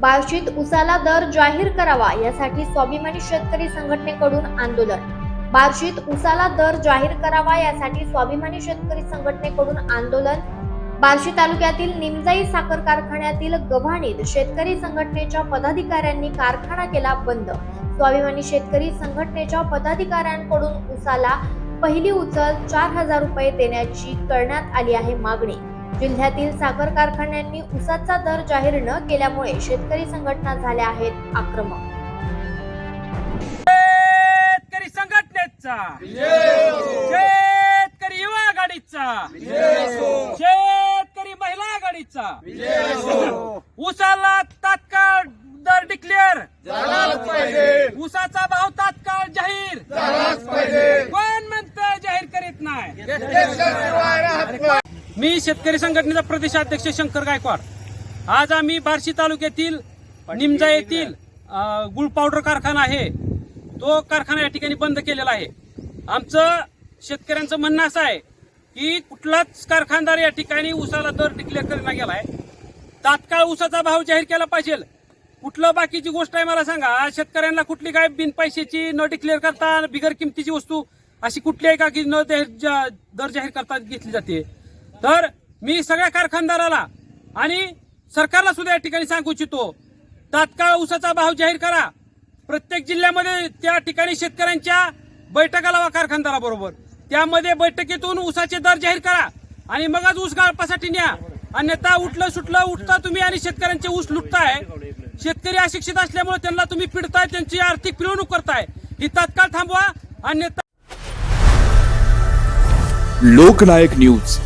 बार्शीत उसाला दर जाहीर करावा यासाठी स्वाभिमानी शेतकरी संघटनेकडून आंदोलन। बार्शीत उसाला दर जाहीर करावा यासाठी स्वाभिमानी शेतकरी संघटनेकडून आंदोलन। बार्शी तालुक्यातील निमजाई साखर कारखान्यातील गव्हाणीत शेतकरी संघटनेच्या पदाधिकाऱ्यांनी कारखाना केला बंद। स्वाभिमानी शेतकरी संघटनेच्या पदाधिकाऱ्यांकडून उसाला पहिली उचल 4000 रुपये देण्याची करण्यात आली आहे मागणी। जिल्ह्यातील साखर कारखान्यांनी उसाचा दर जाहीर न केल्यामुळे शेतकरी संघटना झाल्या आहेत आक्रमक। शेतकरी संघटनेचा शेतकरी युवा आघाडीचा शेतकरी महिला आघाडीचा उसाला तात्काळ दर डिक्लेअर झालाच पाहिजे, उसाचा भाव तात्काळ जाहीर झालाच पाहिजे, कोण म्हणतं जाहीर करीत नाही। त्याशिवाय राहत नाही। मी शेतकरी संघटनेचा प्रदेशाध्यक्ष शंकर गायकवाड। आज आम्ही बार्शी तालुक्यातील निमजा येथील गुळ पावडर कारखाना आहे, तो कारखाना या ठिकाणी बंद केलेला आहे। आमचं शेतकऱ्यांचं म्हणणं असं आहे की कुठलाच कारखानदार या ठिकाणी उसाला दर डिक्लेअर करण्यात गेलाय, तात्काळ उसाचा भाव जाहीर केला पाहिजे। कुठलं बाकीची गोष्ट आहे मला सांगा, शेतकऱ्यांना कुठली काय बिन पैशाची न डिक्लेअर करता बिगर किमतीची वस्तू अशी कुठली आहे का की न दर जाहीर करता घेतली जाते। तर मी सगळ्या कारखानदाराला आणि सरकारला सुद्धा या ठिकाणी सांगू इच्छितो, तात्काळ उसाचा भाव जाहीर करा। प्रत्येक जिल्ह्यामध्ये त्या ठिकाणी शेतकऱ्यांच्या बैठका लावा कारखानदाराबरोबर, त्यामध्ये बैठकीतून उसाचे दर जाहीर करा आणि मगच ऊस गाळपासाठी न्या। अन्यथा उठलं सुटलं उठता तुम्ही आणि शेतकऱ्यांचे ऊस लुटताय। शेतकरी अशिक्षित असल्यामुळे त्यांना तुम्ही पिडताय, त्यांची आर्थिक पिळवणूक करताय, ही तात्काळ थांबवा। अन्यथा लोकनायक न्यूज